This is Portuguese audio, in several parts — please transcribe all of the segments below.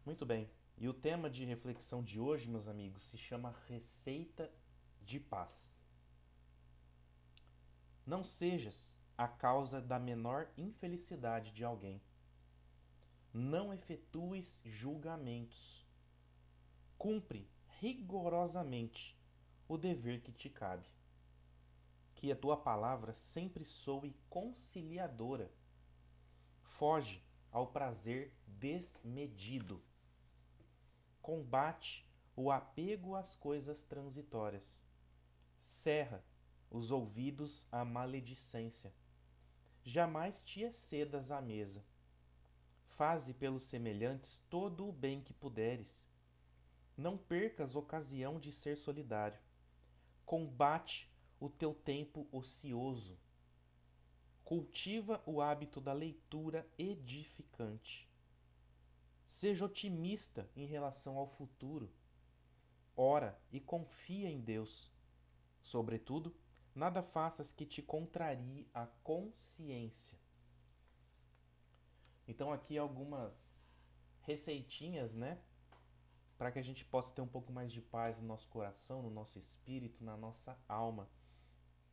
Muito bem. E o tema de reflexão de hoje, meus amigos, se chama Receita de Paz. Não sejas a causa da menor infelicidade de alguém. Não efetues julgamentos. Cumpre rigorosamente o dever que te cabe. Que a tua palavra sempre soe conciliadora. Foge ao prazer desmedido. Combate o apego às coisas transitórias. Cerra os ouvidos à maledicência. Jamais te excedas à mesa. Faze pelos semelhantes todo o bem que puderes. Não percas ocasião de ser solidário. Combate o teu tempo ocioso. Cultiva o hábito da leitura edificante. Seja otimista em relação ao futuro. Ora e confia em Deus. Sobretudo, nada faças que te contrarie a consciência. Então aqui algumas receitinhas, né, para que a gente possa ter um pouco mais de paz no nosso coração, no nosso espírito, na nossa alma,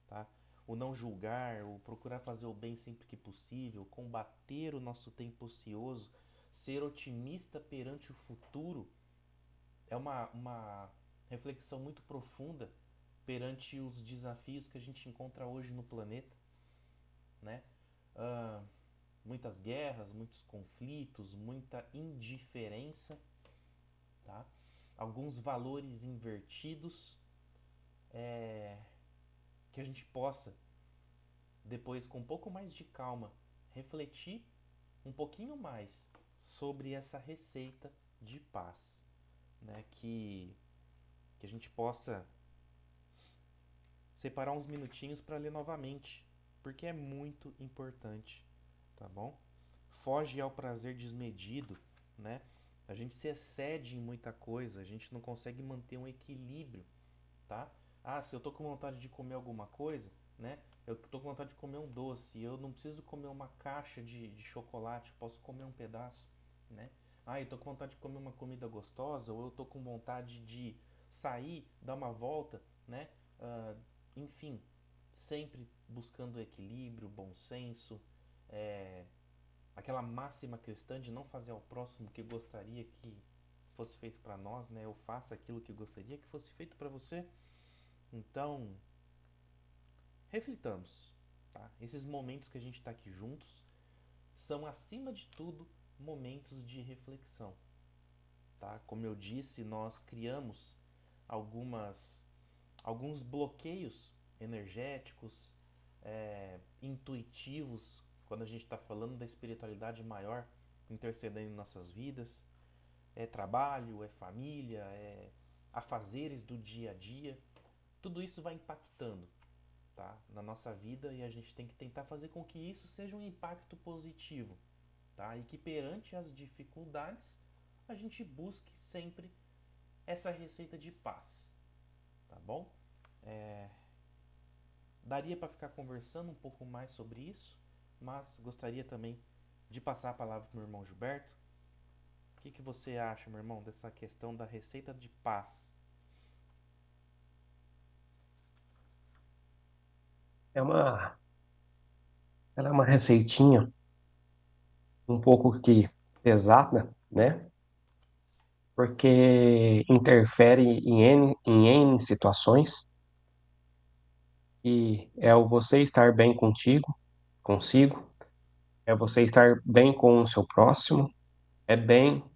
tá? O não julgar, o procurar fazer o bem sempre que possível, combater o nosso tempo ocioso, ser otimista perante o futuro, é uma reflexão muito profunda perante os desafios que a gente encontra hoje no planeta, né? Ah, muitas guerras, muitos conflitos, muita indiferença, tá? Alguns valores invertidos, que a gente possa depois, com um pouco mais de calma, refletir um pouquinho mais sobre essa receita de paz, né? Que a gente possa separar uns minutinhos para ler novamente, porque é muito importante, tá bom? Foge ao prazer desmedido, né? A gente se excede em muita coisa, a gente não consegue manter um equilíbrio, tá? Ah, se eu tô com vontade de comer alguma coisa, né? Eu tô com vontade de comer um doce, eu não preciso comer uma caixa de chocolate, eu posso comer um pedaço, né? Ah, eu tô com vontade de comer uma comida gostosa, ou eu tô com vontade de sair, dar uma volta, né? Ah, enfim, sempre buscando equilíbrio, bom senso, é, aquela máxima cristã de não fazer ao próximo o que gostaria que fosse feito para nós, né? Eu faço aquilo que gostaria que fosse feito para você. Então, reflitamos, tá? Esses momentos que a gente está aqui juntos são, acima de tudo, momentos de reflexão, tá? Como eu disse, nós criamos algumas alguns bloqueios energéticos, intuitivos, quando a gente está falando da espiritualidade maior intercedendo em nossas vidas. É trabalho, é família, é afazeres do dia a dia. Tudo isso vai impactando, tá, na nossa vida, e a gente tem que tentar fazer com que isso seja um impacto positivo, tá? E que perante as dificuldades a gente busque sempre essa receita de paz, tá bom? Daria para ficar conversando um pouco mais sobre isso, mas gostaria também de passar a palavra para o meu irmão Gilberto. O que você acha, meu irmão, dessa questão da receita de paz? É uma, ela é uma receitinha um pouco que pesada, né? Porque interfere em N situações e é o você estar bem consigo, é você estar bem com o seu próximo, é bem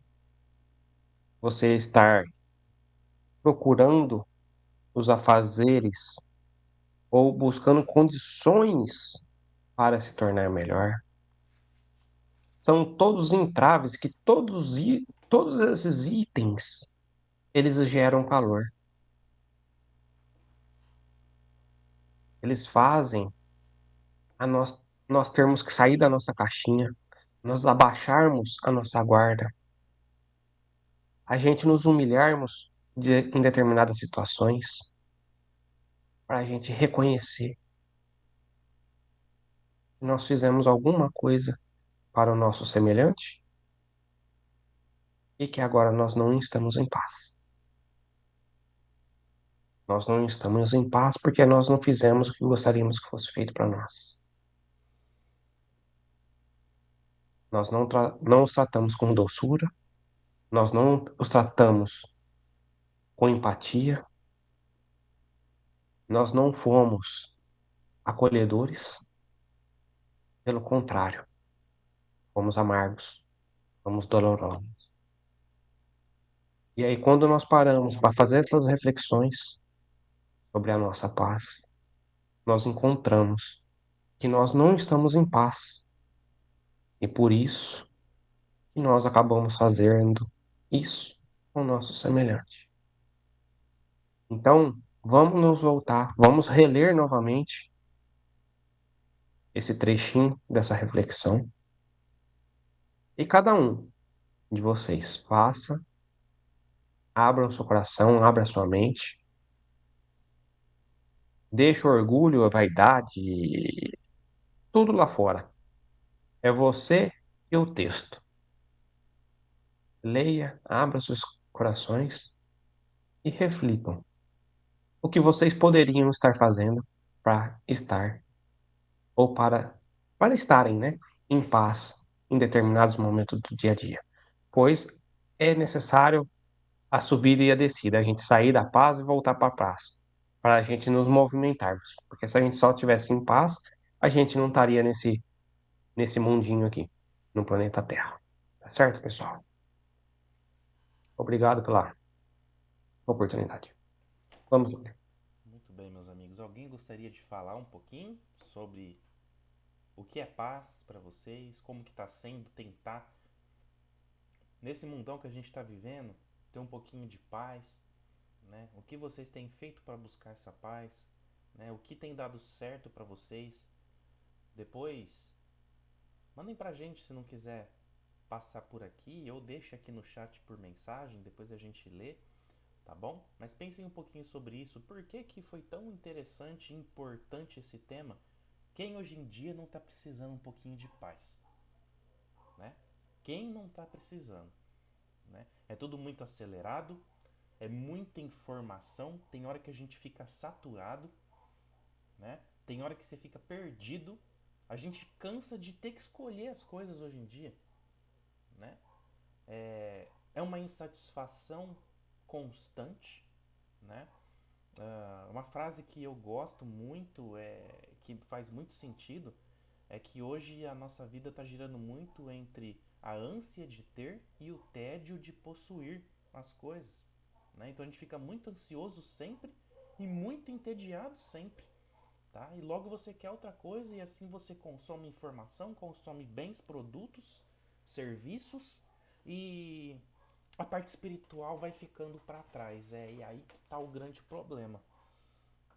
você estar procurando os afazeres ou buscando condições para se tornar melhor. São todos entraves que todos esses itens eles geram calor. Eles fazem a nós termos que sair da nossa caixinha, nós abaixarmos a nossa guarda, a gente nos humilharmos em determinadas situações, para a gente reconhecer que nós fizemos alguma coisa para o nosso semelhante e que agora nós não estamos em paz. Nós não estamos em paz porque nós não fizemos o que gostaríamos que fosse feito para nós. Nós não os tratamos com doçura, nós não os tratamos com empatia, nós não fomos acolhedores, pelo contrário, fomos amargos, fomos dolorosos. E aí, quando nós paramos para fazer essas reflexões sobre a nossa paz, nós encontramos que nós não estamos em paz. E por isso que nós acabamos fazendo isso com o nosso semelhante. Então, vamos nos voltar, vamos reler novamente esse trechinho dessa reflexão. E cada um de vocês faça, abra o seu coração, abra a sua mente, deixa o orgulho, a vaidade, tudo lá fora. É você e o texto. Leia, abra seus corações e reflitam o que vocês poderiam estar fazendo para estar ou para estarem, né, em paz em determinados momentos do dia a dia. Pois é necessário a subida e a descida, a gente sair da paz e voltar para a paz, para a gente nos movimentarmos. Porque se a gente só estivesse em paz, a gente não estaria nesse mundinho aqui, no planeta Terra. Tá certo, pessoal? Obrigado pela oportunidade. Vamos lá. Muito bem, meus amigos. Alguém gostaria de falar um pouquinho sobre o que é paz para vocês? Como que está sendo tentar, nesse mundão que a gente está vivendo, ter um pouquinho de paz? Né? O que vocês têm feito para buscar essa paz? Né? O que tem dado certo para vocês? Depois, mandem pra gente se não quiser passar por aqui, ou deixa aqui no chat por mensagem, depois a gente lê, tá bom? Mas pensem um pouquinho sobre isso, por que que foi tão interessante e importante esse tema? Quem hoje em dia não está precisando um pouquinho de paz, né? Quem não está precisando, né? É tudo muito acelerado, é muita informação, tem hora que a gente fica saturado, né? Tem hora que você fica perdido. A gente cansa de ter que escolher as coisas hoje em dia, né? É uma insatisfação constante, né? Uma frase que eu gosto muito, que faz muito sentido, é que hoje a nossa vida está girando muito entre a ânsia de ter e o tédio de possuir as coisas, né? Então a gente fica muito ansioso sempre e muito entediado sempre, tá? E logo você quer outra coisa e assim você consome informação, consome bens, produtos, serviços e a parte espiritual vai ficando para trás. E aí que tá o grande problema,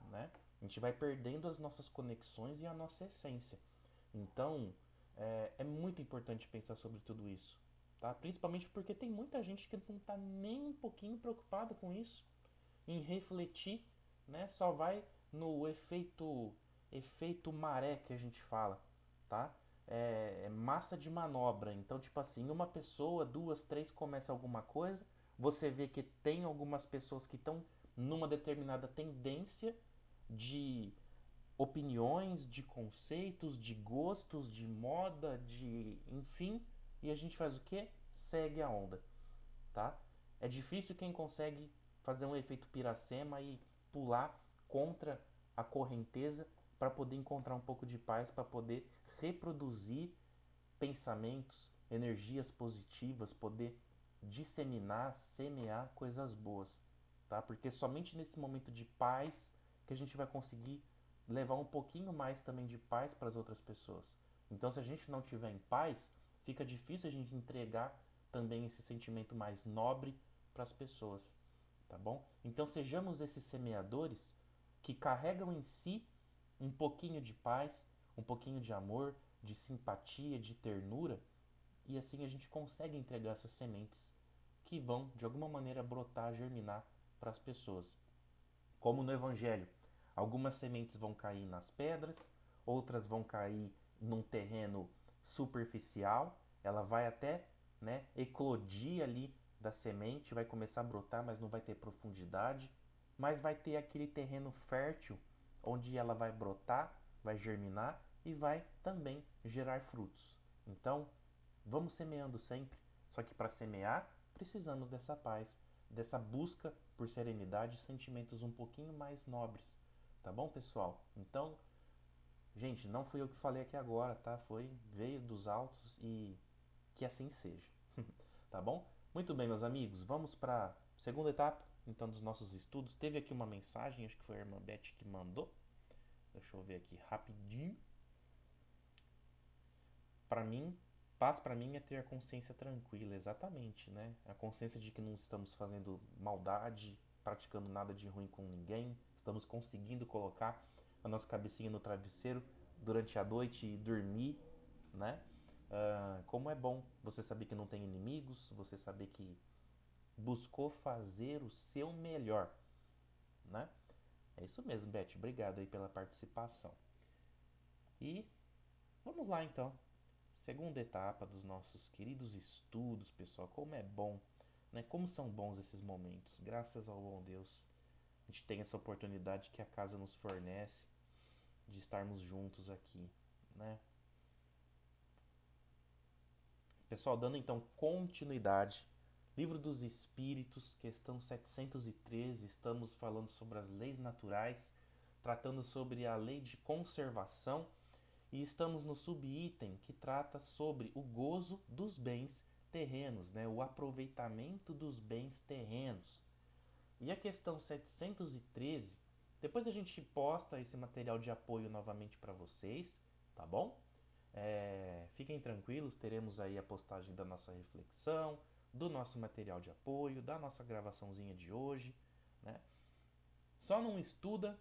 né? A gente vai perdendo as nossas conexões e a nossa essência. Então, é muito importante pensar sobre tudo isso, tá? Principalmente porque tem muita gente que não tá nem um pouquinho preocupada com isso, em refletir, né? Só vai no efeito maré que a gente fala, tá? É massa de manobra. Então, tipo assim, uma pessoa, duas, três começa alguma coisa, você vê que tem algumas pessoas que estão numa determinada tendência de opiniões, de conceitos, de gostos, de moda, de enfim, e a gente faz o quê? Segue a onda, tá? É difícil quem consegue fazer um efeito piracema e pular contra a correnteza para poder encontrar um pouco de paz, para poder reproduzir pensamentos, energias positivas, poder disseminar, semear coisas boas, tá? Porque somente nesse momento de paz que a gente vai conseguir levar um pouquinho mais também de paz para as outras pessoas. Então, se a gente não tiver em paz, fica difícil a gente entregar também esse sentimento mais nobre para as pessoas, tá bom? Então, sejamos esses semeadores que carregam em si um pouquinho de paz, um pouquinho de amor, de simpatia, de ternura, e assim a gente consegue entregar essas sementes que vão, de alguma maneira, brotar, germinar para as pessoas. Como no Evangelho, algumas sementes vão cair nas pedras, outras vão cair num terreno superficial, ela vai até, né, eclodir ali da semente, vai começar a brotar, mas não vai ter profundidade, mas vai ter aquele terreno fértil onde ela vai brotar, vai germinar e vai também gerar frutos. Então, vamos semeando sempre, só que para semear precisamos dessa paz, dessa busca por serenidade e sentimentos um pouquinho mais nobres, tá bom, pessoal? Então, gente, não fui eu que falei aqui agora, tá? Veio dos altos e que assim seja. Tá bom? Muito bem, meus amigos, vamos para a segunda etapa, então, dos nossos estudos. Teve aqui uma mensagem, acho que foi a irmã Beth que mandou. Deixa eu ver aqui rapidinho. Para mim, paz para mim é ter a consciência tranquila, exatamente, né? A consciência de que não estamos fazendo maldade, praticando nada de ruim com ninguém, estamos conseguindo colocar a nossa cabecinha no travesseiro durante a noite e dormir, né? Como é bom você saber que não tem inimigos, você saber que buscou fazer o seu melhor, né? É isso mesmo, Beth. Obrigado aí pela participação. E vamos lá então. Segunda etapa dos nossos queridos estudos, pessoal. Como é bom, né? Como são bons esses momentos. Graças ao bom Deus, a gente tem essa oportunidade que a casa nos fornece de estarmos juntos aqui, né? Pessoal, dando então continuidade. Livro dos Espíritos, questão 713, estamos falando sobre as leis naturais, tratando sobre a lei de conservação e estamos no subitem que trata sobre o gozo dos bens terrenos, né? O aproveitamento dos bens terrenos. E a questão 713, depois a gente posta esse material de apoio novamente para vocês, tá bom? Fiquem tranquilos, teremos aí a postagem da nossa reflexão, do nosso material de apoio, da nossa gravaçãozinha de hoje, né? Só não estuda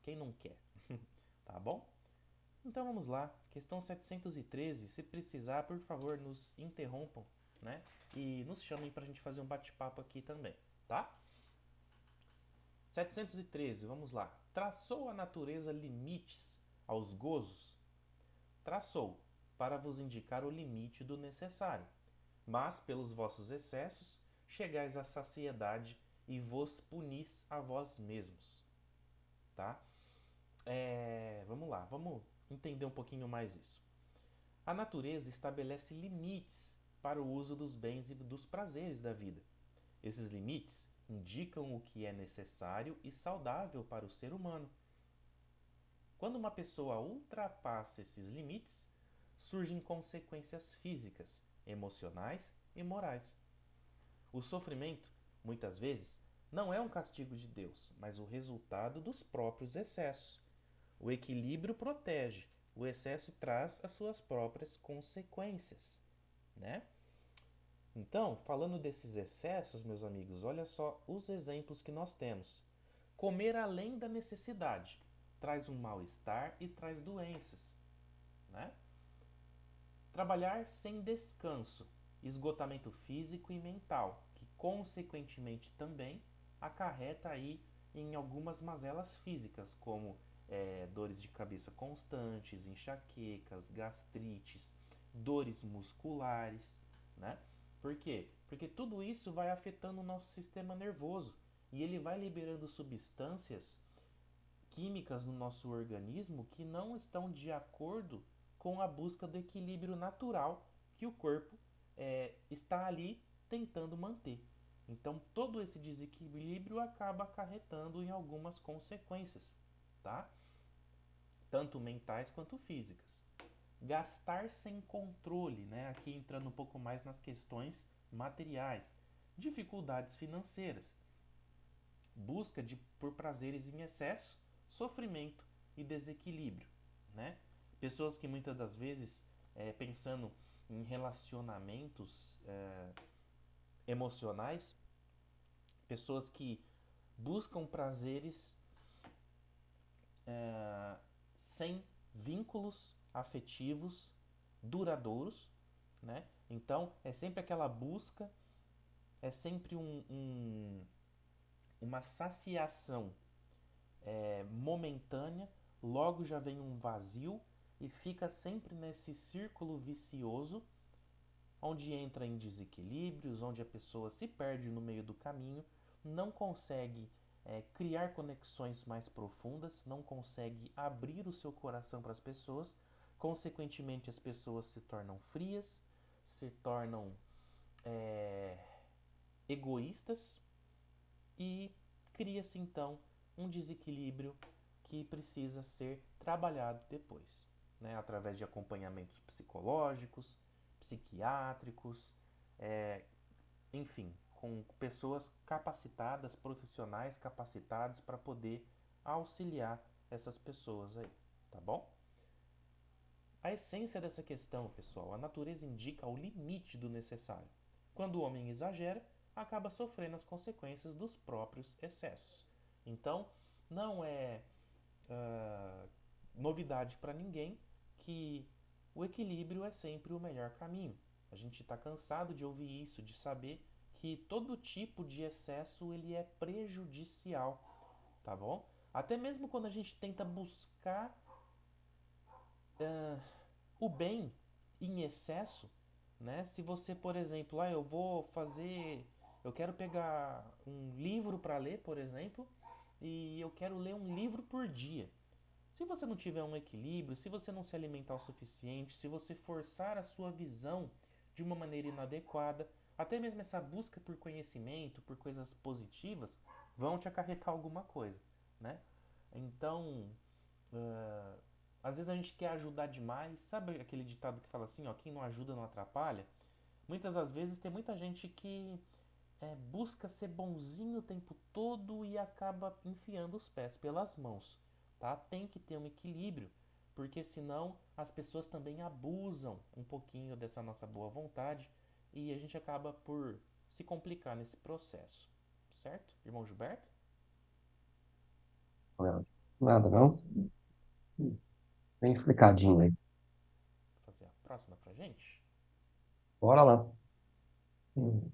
quem não quer, tá bom? Então vamos lá, questão 713. Se precisar, por favor, nos interrompam, né? E nos chamem para a gente fazer um bate-papo aqui também, tá? 713, vamos lá. Traçou a natureza limites aos gozos? Traçou, para vos indicar o limite do necessário. Mas, pelos vossos excessos, chegais à saciedade e vos punis a vós mesmos, tá? Vamos lá, vamos entender um pouquinho mais isso. A natureza estabelece limites para o uso dos bens e dos prazeres da vida. Esses limites indicam o que é necessário e saudável para o ser humano. Quando uma pessoa ultrapassa esses limites, surgem consequências físicas, emocionais e morais. O sofrimento, muitas vezes, não é um castigo de Deus, mas o resultado dos próprios excessos. O equilíbrio protege, o excesso traz as suas próprias consequências, né? Então, falando desses excessos, meus amigos, olha só os exemplos que nós temos. Comer além da necessidade traz um mal-estar e traz doenças, né? Trabalhar sem descanso, esgotamento físico e mental, que consequentemente também acarreta aí em algumas mazelas físicas, como dores de cabeça constantes, enxaquecas, gastrites, dores musculares, né? Por quê? Porque tudo isso vai afetando o nosso sistema nervoso e ele vai liberando substâncias químicas no nosso organismo que não estão de acordo com a busca do equilíbrio natural que o corpo está ali tentando manter. Então, todo esse desequilíbrio acaba acarretando em algumas consequências, tá? Tanto mentais quanto físicas. Gastar sem controle, né? Aqui entrando um pouco mais nas questões materiais. Dificuldades financeiras. Por prazeres em excesso, sofrimento e desequilíbrio, né? Pessoas que muitas das vezes, pensando em relacionamentos emocionais, pessoas que buscam prazeres sem vínculos afetivos duradouros, né? Então é sempre aquela busca, é sempre uma saciação momentânea, logo já vem um vazio e fica sempre nesse círculo vicioso onde entra em desequilíbrios, onde a pessoa se perde no meio do caminho, não consegue criar conexões mais profundas, não consegue abrir o seu coração para as pessoas, consequentemente as pessoas se tornam frias, se tornam é, egoístas e cria-se então um desequilíbrio que precisa ser trabalhado depois, né? Através de acompanhamentos psicológicos, psiquiátricos, é, enfim, com pessoas capacitadas, profissionais capacitados para poder auxiliar essas pessoas aí, tá bom? A essência dessa questão, pessoal, a natureza indica o limite do necessário. Quando o homem exagera, acaba sofrendo as consequências dos próprios excessos. Então, não é novidade para ninguém que o equilíbrio é sempre o melhor caminho. A gente está cansado de ouvir isso, de saber que todo tipo de excesso ele é prejudicial, tá bom? Até mesmo quando a gente tenta buscar o bem em excesso, né? Se você, por exemplo, eu vou fazer, eu quero pegar um livro para ler, por exemplo, e eu quero ler um livro por dia. Se você não tiver um equilíbrio, se você não se alimentar o suficiente, se você forçar a sua visão de uma maneira inadequada, até mesmo essa busca por conhecimento, por coisas positivas, vão te acarretar alguma coisa, né? Então, uh, às vezes a gente quer ajudar demais. Sabe aquele ditado que fala assim, ó, quem não ajuda não atrapalha? Muitas das vezes tem muita gente que busca ser bonzinho o tempo todo e acaba enfiando os pés pelas mãos, tá? Tem que ter um equilíbrio, porque senão as pessoas também abusam um pouquinho dessa nossa boa vontade e a gente acaba por se complicar nesse processo, certo, irmão Gilberto? Não, nada não. Bem explicadinho aí. Vou fazer a próxima pra gente. Bora lá. Hum.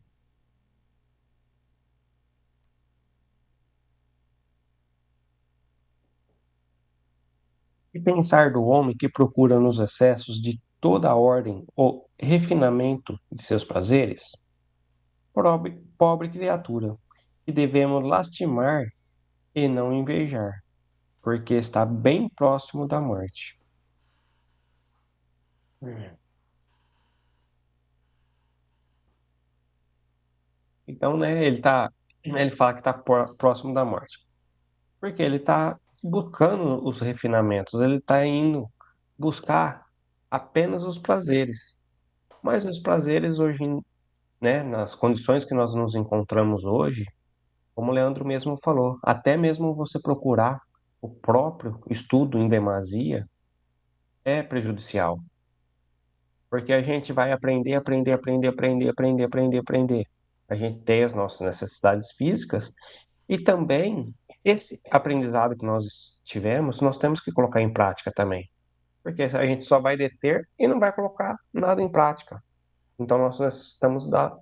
E pensar do homem que procura nos excessos de toda a ordem o refinamento de seus prazeres? Pobre criatura, que devemos lastimar e não invejar, porque está bem próximo da morte. Então, né, ele fala que está próximo da morte, porque ele está buscando os refinamentos, ele está indo buscar apenas os prazeres. Mas os prazeres hoje, né, nas condições que nós nos encontramos hoje, como o Leandro mesmo falou, até mesmo você procurar o próprio estudo em demasia é prejudicial, porque a gente vai aprender, aprender, aprender, aprender, aprender, aprender, aprender. A gente tem as nossas necessidades físicas e também esse aprendizado que nós tivemos, nós temos que colocar em prática também, porque a gente só vai deter e não vai colocar nada em prática. Então, nós necessitamos da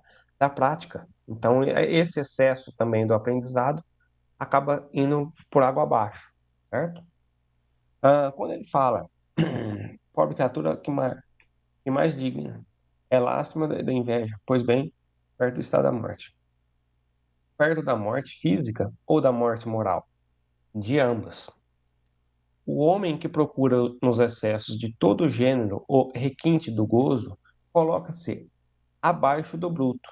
prática. Então, esse excesso também do aprendizado acaba indo por água abaixo, certo? Quando ele fala, pobre criatura que mais digna, é lástima da inveja, pois bem, perto está da morte. Perto da morte física ou da morte moral? De ambas. O homem que procura nos excessos de todo gênero o requinte do gozo, coloca-se abaixo do bruto,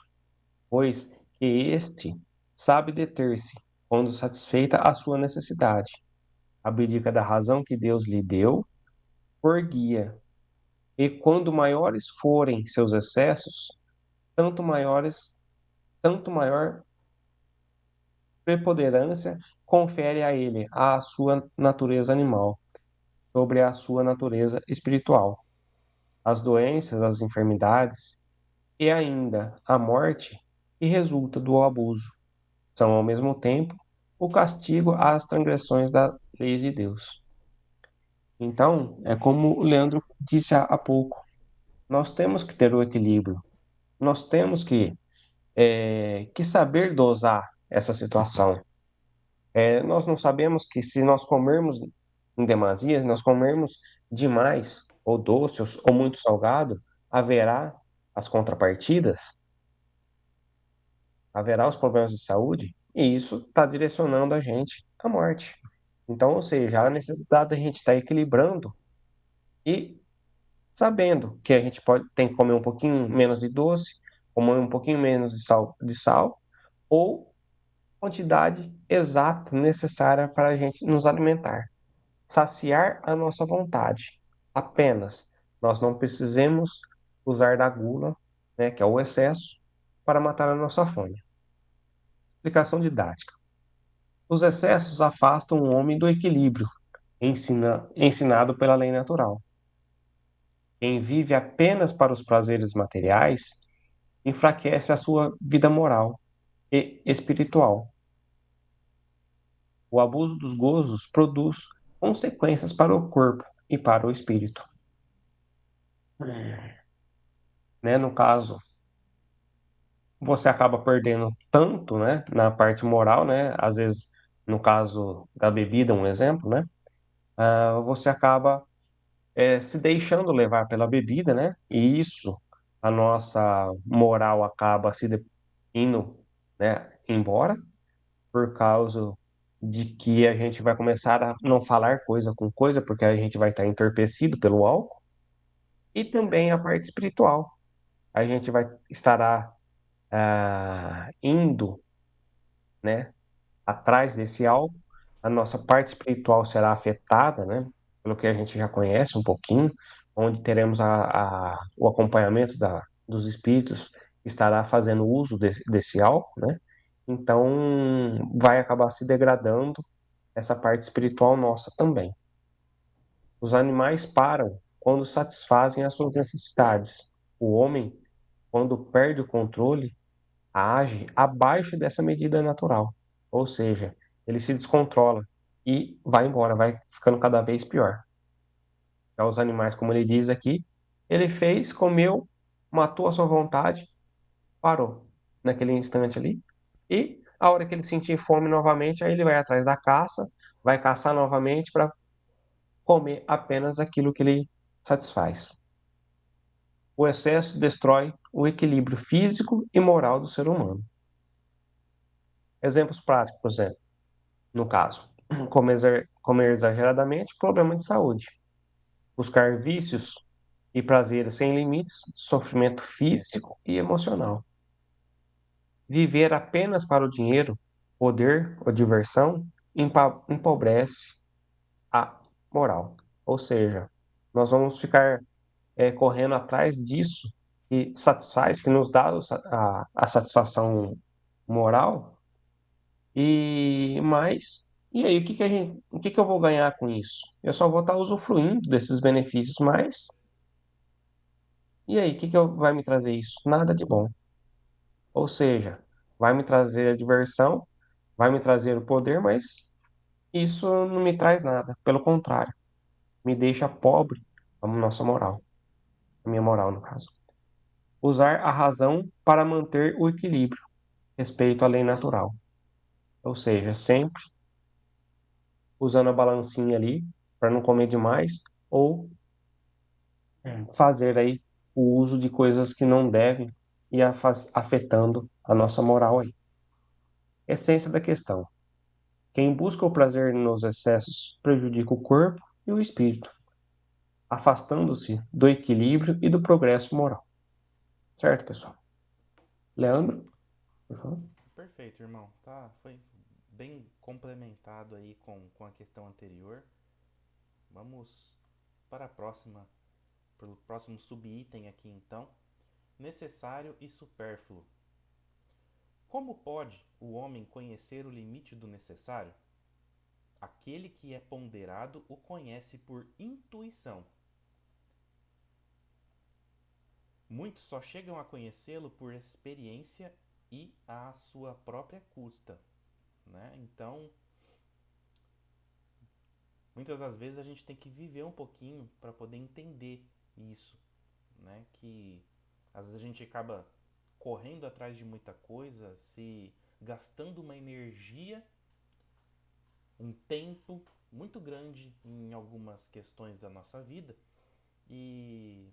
pois que este sabe deter-se quando satisfeita a sua necessidade, abdica da razão que Deus lhe deu por guia, e quando maiores forem seus excessos, tanto maior preponderância confere a ele a sua natureza animal sobre a sua natureza espiritual. As doenças, as enfermidades e ainda a morte que resulta do abuso são ao mesmo tempo o castigo às transgressões das leis de Deus. Então, é como o Leandro disse há pouco, nós temos que ter o equilíbrio, nós temos que saber dosar essa situação. Nós não sabemos que se nós comermos em demasia, se nós comermos demais, ou doce, ou muito salgado, haverá as contrapartidas, haverá os problemas de saúde, e isso está direcionando a gente à morte. Então, ou seja, há a necessidade da gente estar equilibrando e sabendo que a gente tem que comer um pouquinho menos de doce, comer um pouquinho menos de sal ou quantidade exata necessária para a gente nos alimentar. Saciar a nossa vontade. Apenas. Nós não precisamos usar da gula, né, que é o excesso, para matar a nossa fome. Explicação didática. Os excessos afastam o homem do equilíbrio ensinado pela lei natural. Quem vive apenas para os prazeres materiais enfraquece a sua vida moral e espiritual. O abuso dos gozos produz consequências para o corpo e para o espírito. Né? No caso, você acaba perdendo tanto, né, na parte moral, né? Às vezes, no caso da bebida, um exemplo, né? Você acaba se deixando levar pela bebida, né? E isso, a nossa moral acaba indo, né, embora, por causa de que a gente vai começar a não falar coisa com coisa, porque a gente vai estar entorpecido pelo álcool, e também a parte espiritual. A gente vai estará indo, né, atrás desse álcool, a nossa parte espiritual será afetada, né, pelo que a gente já conhece um pouquinho, onde teremos o acompanhamento dos espíritos, estará fazendo uso desse álcool, né, então vai acabar se degradando essa parte espiritual nossa também. Os animais param quando satisfazem as suas necessidades. O homem, quando perde o controle, age abaixo dessa medida natural. Ou seja, ele se descontrola e vai embora, vai ficando cada vez pior. Já os animais, como ele diz aqui, ele fez, comeu, matou a sua vontade, parou naquele instante ali. E a hora que ele sentir fome novamente, aí ele vai atrás da caça, vai caçar novamente para comer apenas aquilo que ele satisfaz. O excesso destrói o equilíbrio físico e moral do ser humano. Exemplos práticos, por exemplo, no caso, comer exageradamente, problema de saúde. Buscar vícios e prazeres sem limites, sofrimento físico e emocional. Viver apenas para o dinheiro, poder ou diversão empobrece a moral. Ou seja, nós vamos ficar correndo atrás disso que satisfaz, que nos dá a satisfação moral. E aí, o que que eu vou ganhar com isso? Eu só vou estar usufruindo desses benefícios, mas e aí, o que que vai me trazer isso? Nada de bom. Ou seja, vai me trazer a diversão, vai me trazer o poder, mas isso não me traz nada. Pelo contrário, me deixa pobre a nossa moral, a minha moral no caso. Usar a razão para manter o equilíbrio, respeito à lei natural. Ou seja, sempre usando a balancinha ali para não comer demais ou fazer aí o uso de coisas que não devem e afetando a nossa moral aí. Essência da questão. Quem busca o prazer nos excessos prejudica o corpo e o espírito, afastando-se do equilíbrio e do progresso moral. Certo, pessoal? Leandro, por favor. Perfeito, irmão. Tá, foi bem complementado aí com a questão anterior. Vamos para a próxima, para o próximo subitem aqui então. Necessário e supérfluo. Como pode o homem conhecer o limite do necessário? Aquele que é ponderado o conhece por intuição. Muitos só chegam a conhecê-lo por experiência e à sua própria custa, né? Então, muitas das vezes a gente tem que viver um pouquinho para poder entender isso, né? Que às vezes a gente acaba correndo atrás de muita coisa, se gastando uma energia, um tempo muito grande em algumas questões da nossa vida e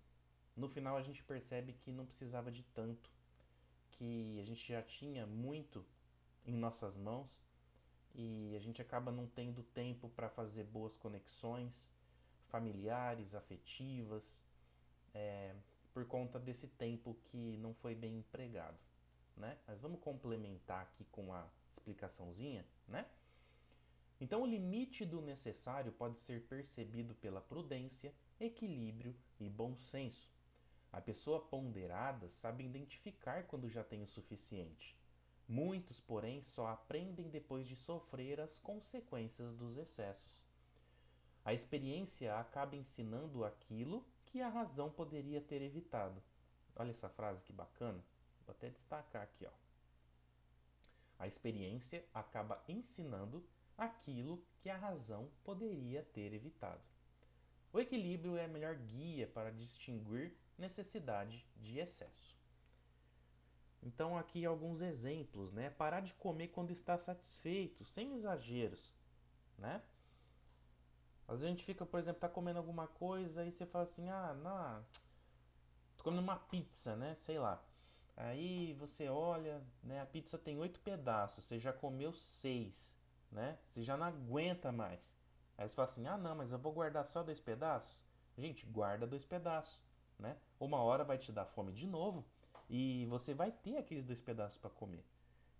no final a gente percebe que não precisava de tanto, que a gente já tinha muito em nossas mãos e a gente acaba não tendo tempo para fazer boas conexões familiares, afetivas, por conta desse tempo que não foi bem empregado, né? Mas vamos complementar aqui com a explicaçãozinha, né? Então, o limite do necessário pode ser percebido pela prudência, equilíbrio e bom senso. A pessoa ponderada sabe identificar quando já tem o suficiente. Muitos, porém, só aprendem depois de sofrer as consequências dos excessos. A experiência acaba ensinando aquilo que a razão poderia ter evitado. Olha essa frase que bacana. Vou até destacar aqui, ó. A experiência acaba ensinando aquilo que a razão poderia ter evitado. O equilíbrio é a melhor guia para distinguir necessidade de excesso. Então aqui alguns exemplos, né? Parar de comer quando está satisfeito, sem exageros, né? Às vezes a gente fica, por exemplo, tá comendo alguma coisa e você fala assim, ah, não, tô comendo uma pizza, né? Sei lá. Aí você olha, né? A pizza tem 8 pedaços, você já comeu 6, né? Você já não aguenta mais. Aí você fala assim, ah, não, mas eu vou guardar só 2 pedaços. Gente, guarda 2 pedaços, né? Uma hora vai te dar fome de novo e você vai ter aqueles 2 pedaços para comer.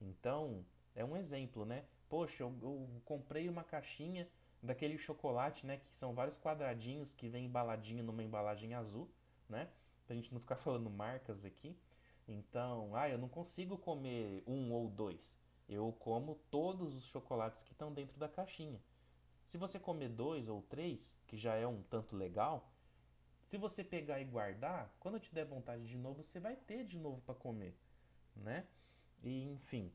Então, é um exemplo, né? Poxa, eu comprei uma caixinha daquele chocolate, né? Que são vários quadradinhos que vem embaladinho numa embalagem azul, né? Pra gente não ficar falando marcas aqui. Então, eu não consigo comer um ou dois. Eu como todos os chocolates que estão dentro da caixinha. Se você comer dois ou três, que já é um tanto legal, se você pegar e guardar, quando te der vontade de novo, você vai ter de novo para comer, né? E enfim,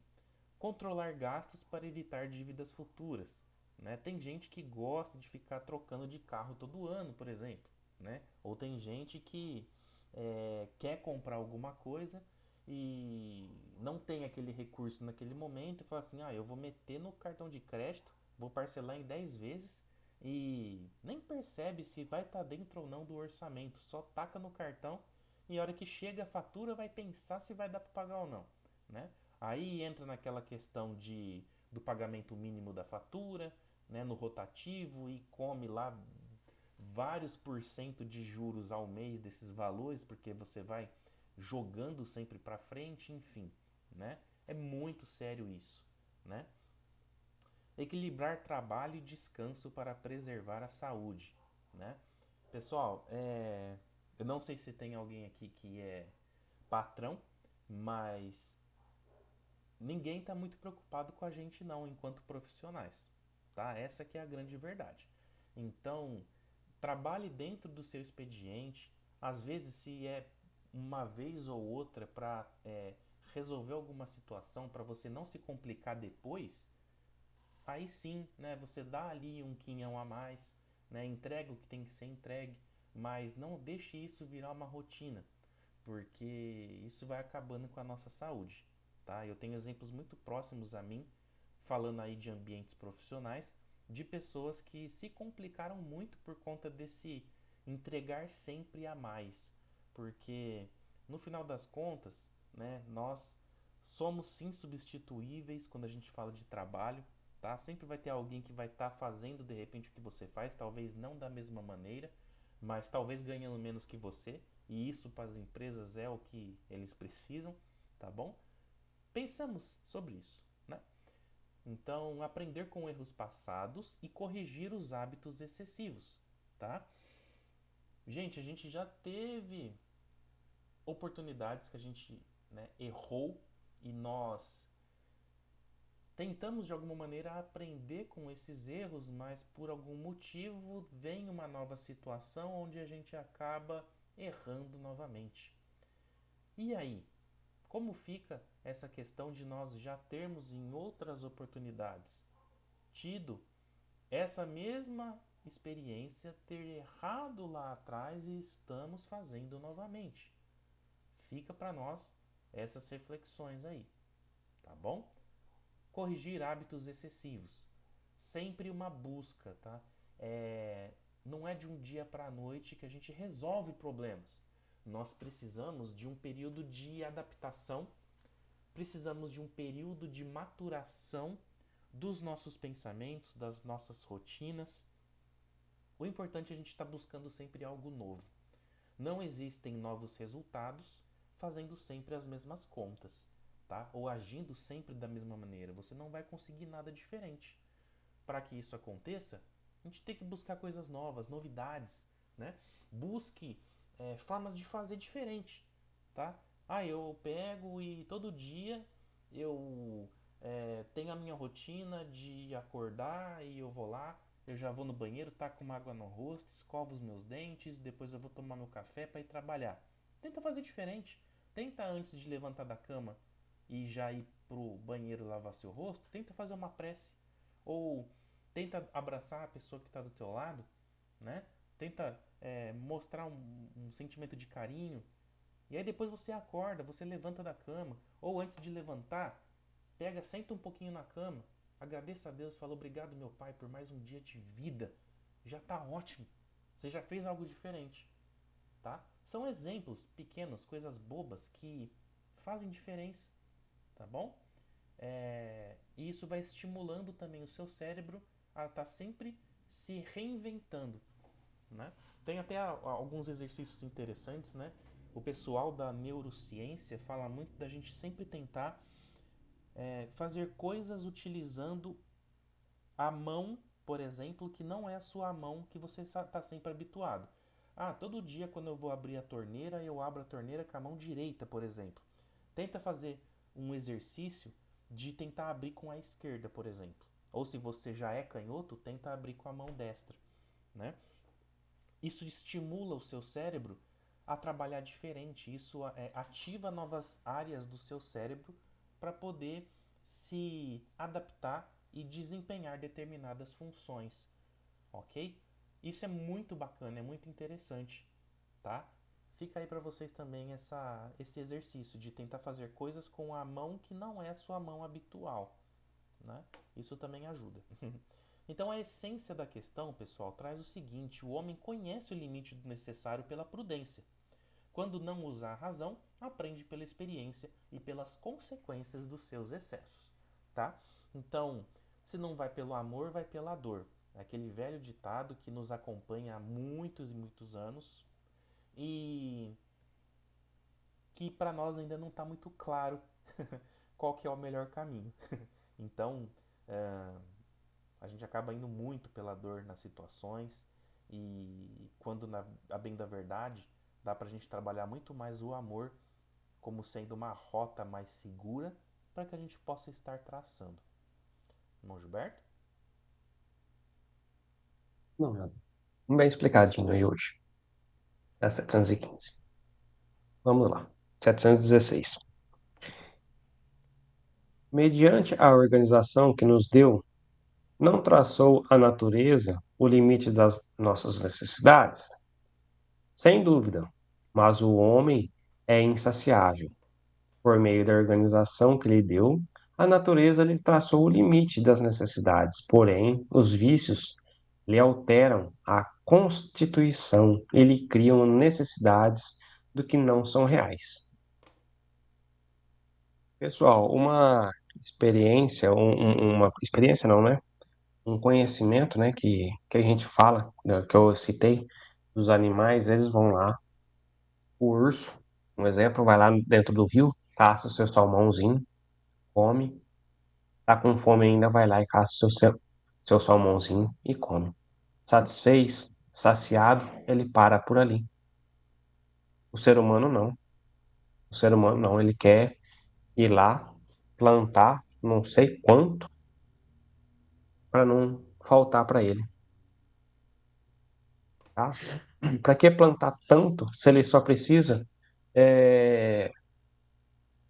controlar gastos para evitar dívidas futuras, né? Tem gente que gosta de ficar trocando de carro todo ano, por exemplo, né? Ou tem gente que quer comprar alguma coisa e não tem aquele recurso naquele momento e fala assim, eu vou meter no cartão de crédito, vou parcelar em 10 vezes e nem percebe se vai estar dentro ou não do orçamento, só taca no cartão e a hora que chega a fatura vai pensar se vai dar para pagar ou não, né? Aí entra naquela questão do pagamento mínimo da fatura, né, no rotativo e come lá vários por cento de juros ao mês desses valores, porque você vai jogando sempre para frente, enfim, né? É muito sério isso, né? Equilibrar trabalho e descanso para preservar a saúde, né? Pessoal, eu não sei se tem alguém aqui que é patrão, mas ninguém está muito preocupado com a gente não, enquanto profissionais, tá? Essa que é a grande verdade. Então, trabalhe dentro do seu expediente, às vezes se é uma vez ou outra para resolver alguma situação para você não se complicar depois, aí sim, né, você dá ali um quinhão a mais, né, entrega o que tem que ser entregue, mas não deixe isso virar uma rotina, porque isso vai acabando com a nossa saúde, tá? Eu tenho exemplos muito próximos a mim, falando aí de ambientes profissionais, de pessoas que se complicaram muito por conta desse entregar sempre a mais, porque no final das contas, né, nós somos sim substituíveis quando a gente fala de trabalho, tá? Sempre vai ter alguém que vai estar fazendo de repente o que você faz, talvez não da mesma maneira, mas talvez ganhando menos que você, e isso para as empresas é o que eles precisam, tá bom? Pensamos sobre isso, né? Então, aprender com erros passados e corrigir os hábitos excessivos, tá? Gente, a gente já teve oportunidades que a gente, né, errou e nós tentamos de alguma maneira aprender com esses erros, mas por algum motivo vem uma nova situação onde a gente acaba errando novamente. E aí? Como fica essa questão de nós já termos em outras oportunidades tido essa mesma experiência, ter errado lá atrás e estamos fazendo novamente? Fica para nós essas reflexões aí, tá bom? Corrigir hábitos excessivos. Sempre uma busca, tá? Não é de um dia para a noite que a gente resolve problemas, Nós precisamos de um período de adaptação, precisamos de um período de maturação dos nossos pensamentos, das nossas rotinas. O importante é a gente estar buscando sempre algo novo. Não existem novos resultados fazendo sempre as mesmas contas, tá? Ou agindo sempre da mesma maneira. Você não vai conseguir nada diferente. Para que isso aconteça, a gente tem que buscar coisas novas, novidades, né? Busque formas de fazer diferente, tá? Eu pego e todo dia eu tenho a minha rotina de acordar e eu vou lá, eu já vou no banheiro, taco uma água no rosto, escovo os meus dentes, depois eu vou tomar meu café para ir trabalhar. Tenta fazer diferente. Tenta antes de levantar da cama e já ir pro banheiro lavar seu rosto, tenta fazer uma prece. Ou tenta abraçar a pessoa que está do teu lado, né? Tenta mostrar um sentimento de carinho. E aí depois você acorda, você levanta da cama. Ou antes de levantar, pega, senta um pouquinho na cama. Agradeça a Deus, fala obrigado meu pai por mais um dia de vida. Já tá ótimo. Você já fez algo diferente, tá? São exemplos pequenos, coisas bobas que fazem diferença, tá bom? E isso vai estimulando também o seu cérebro a estar sempre se reinventando, né? Tem até alguns exercícios interessantes, né? O pessoal da neurociência fala muito da gente sempre tentar fazer coisas utilizando a mão, por exemplo, que não é a sua mão que você está sempre habituado. Todo dia quando eu vou abrir a torneira, eu abro a torneira com a mão direita, por exemplo. Tenta fazer um exercício de tentar abrir com a esquerda, por exemplo. Ou se você já é canhoto, tenta abrir com a mão destra, né? Isso estimula o seu cérebro a trabalhar diferente. Isso ativa novas áreas do seu cérebro para poder se adaptar e desempenhar determinadas funções, ok? Isso é muito bacana, é muito interessante, tá? Fica aí para vocês também esse exercício de tentar fazer coisas com a mão que não é a sua mão habitual, né? Isso também ajuda. Então a essência da questão, pessoal, traz o seguinte: o homem conhece o limite do necessário pela prudência. Quando não usa a razão, aprende pela experiência e pelas consequências dos seus excessos, tá? Então, se não vai pelo amor, vai pela dor. É aquele velho ditado que nos acompanha há muitos e muitos anos e que para nós ainda não está muito claro qual que é o melhor caminho. Então, uh, a gente acaba indo muito pela dor nas situações e quando a bem da verdade dá pra gente trabalhar muito mais o amor como sendo uma rota mais segura para que a gente possa estar traçando. Irmão Gilberto? Não, nada. Bem explicadinho aí hoje. É 715. Vamos lá. 716. Mediante a organização que nos deu, não traçou a natureza o limite das nossas necessidades? Sem dúvida, mas o homem é insaciável. Por meio da organização que lhe deu, a natureza lhe traçou o limite das necessidades, porém, os vícios lhe alteram a constituição e lhe criam necessidades do que não são reais. Pessoal, uma experiência, uma experiência não, né? Um conhecimento, né, que a gente fala, que eu citei, dos animais, eles vão lá, o urso, um exemplo, vai lá dentro do rio, caça o seu salmãozinho, come, tá com fome ainda, vai lá e caça o seu salmãozinho e come. Satisfez, saciado, ele para por ali. O ser humano não. O ser humano não, ele quer ir lá, plantar não sei quanto para não faltar para ele, tá? Para que plantar tanto se ele só precisa é,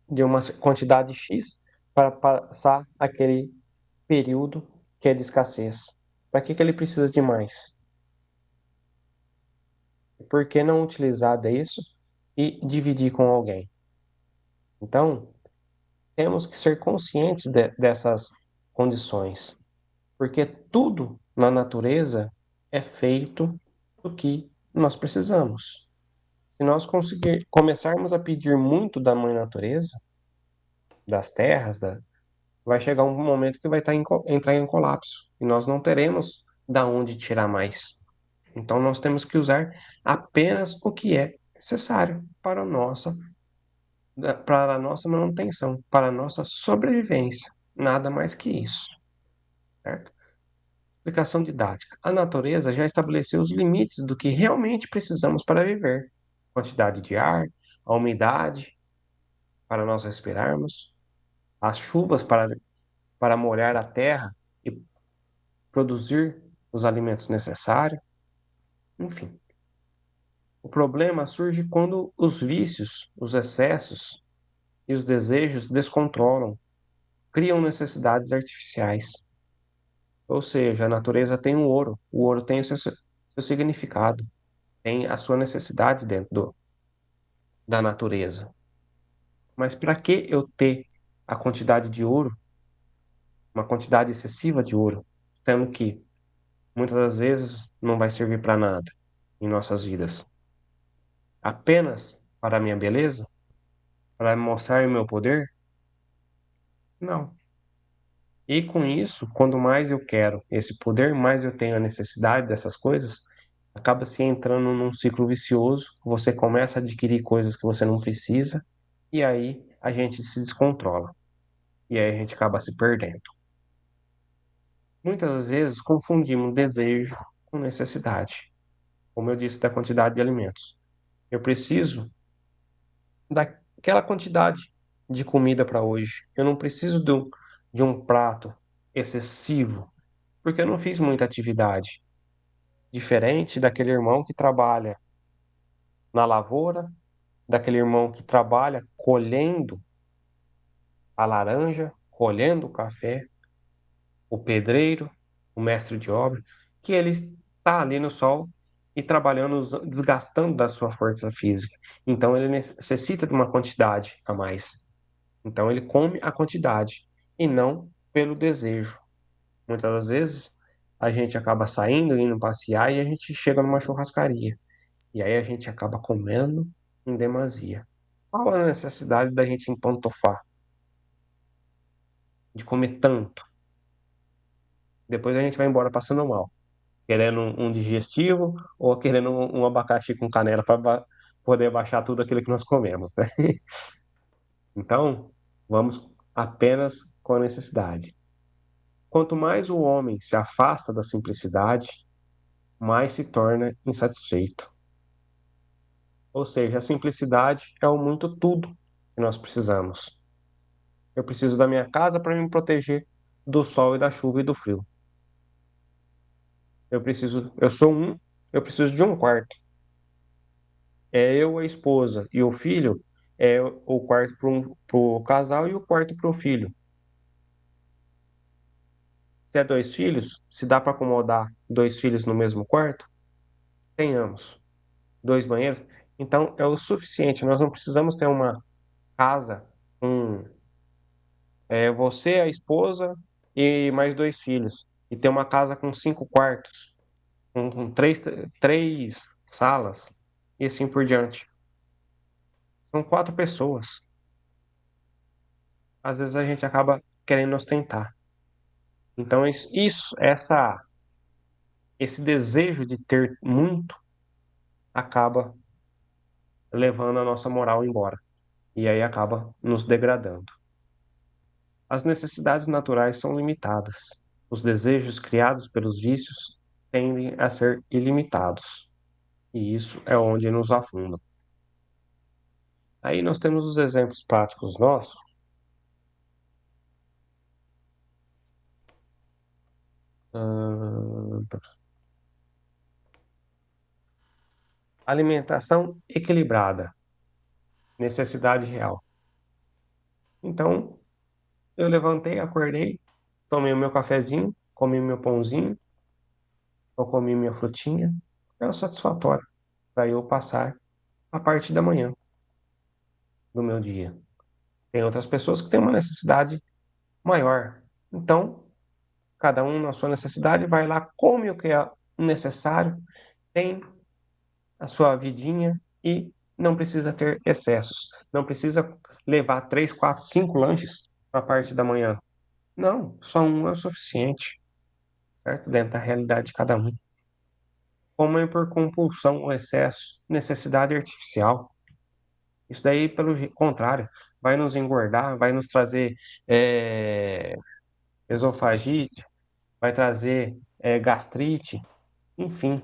de uma quantidade X para passar aquele período que é de escassez? Para que ele precisa de mais? Por que não utilizar disso e dividir com alguém? Então, temos que ser conscientes dessas condições, porque tudo na natureza é feito do que nós precisamos. Se nós começarmos a pedir muito da mãe natureza, das terras, vai chegar um momento que vai entrar em colapso e nós não teremos da onde tirar mais. Então nós temos que usar apenas o que é necessário para a nossa manutenção, para a nossa sobrevivência. Nada mais que isso, certo? Explicação didática. A natureza já estabeleceu os limites do que realmente precisamos para viver. Quantidade de ar, a umidade para nós respirarmos, as chuvas para molhar a terra e produzir os alimentos necessários, enfim. O problema surge quando os vícios, os excessos e os desejos descontrolam, criam necessidades artificiais. Ou seja, a natureza tem o ouro tem seu significado, tem a sua necessidade dentro da natureza. Mas para que eu ter a quantidade de ouro, uma quantidade excessiva de ouro, sendo que muitas das vezes não vai servir para nada em nossas vidas? Apenas para a minha beleza? Para mostrar o meu poder? Não. E com isso, quando mais eu quero esse poder, mais eu tenho a necessidade dessas coisas, acaba se entrando num ciclo vicioso. Você começa a adquirir coisas que você não precisa, e aí a gente se descontrola. E aí a gente acaba se perdendo. Muitas das vezes confundimos desejo com necessidade. Como eu disse, da quantidade de alimentos. Eu preciso daquela quantidade de comida para hoje. Eu não preciso de um prato excessivo, porque eu não fiz muita atividade. Diferente daquele irmão que trabalha na lavoura, daquele irmão que trabalha colhendo a laranja, colhendo o café, o pedreiro, o mestre de obra, que ele está ali no sol e trabalhando, desgastando da sua força física. Então ele necessita de uma quantidade a mais. Então ele come a quantidade e não pelo desejo. Muitas das vezes a gente acaba saindo, indo passear e a gente chega numa churrascaria. E aí a gente acaba comendo em demasia. Qual a necessidade da gente empantufar, de comer tanto? Depois a gente vai embora passando mal, querendo um digestivo ou querendo um abacaxi com canela para poder baixar tudo aquilo que nós comemos, né? Então, vamos apenas com a necessidade. Quanto mais o homem se afasta da simplicidade, mais se torna insatisfeito. Ou seja, a simplicidade é o muito tudo que nós precisamos. Eu preciso da minha casa para me proteger do sol e da chuva e do frio. Eu preciso de um quarto. É eu, a esposa e o filho, é o quarto para o casal e o quarto para o filho. Se é dois filhos, se dá para acomodar dois filhos no mesmo quarto, tenhamos dois banheiros. Então é o suficiente. Nós não precisamos ter uma casa com você, a esposa e mais dois filhos. E ter uma casa com cinco quartos, com três salas e assim por diante. São quatro pessoas. Às vezes a gente acaba querendo ostentar. Então, esse desejo de ter muito acaba levando a nossa moral embora. E aí acaba nos degradando. As necessidades naturais são limitadas. Os desejos criados pelos vícios tendem a ser ilimitados. E isso é onde nos afunda. Aí nós temos os exemplos práticos nossos. Alimentação equilibrada, necessidade real. Então, eu levantei, acordei, tomei o meu cafezinho, comi o meu pãozinho, ou comi minha frutinha. É o satisfatório para eu passar a parte da manhã do meu dia. Tem outras pessoas que têm uma necessidade maior. Então, cada um na sua necessidade vai lá, come o que é necessário, tem a sua vidinha e não precisa ter excessos, não precisa levar 3, 4, 5 lanches para a parte da manhã. Não, só um é o suficiente, certo? Dentro da realidade de cada um. Comer por compulsão ou excesso, necessidade artificial. Isso daí, pelo contrário, vai nos engordar, vai nos trazer é, esofagite, vai trazer gastrite, enfim,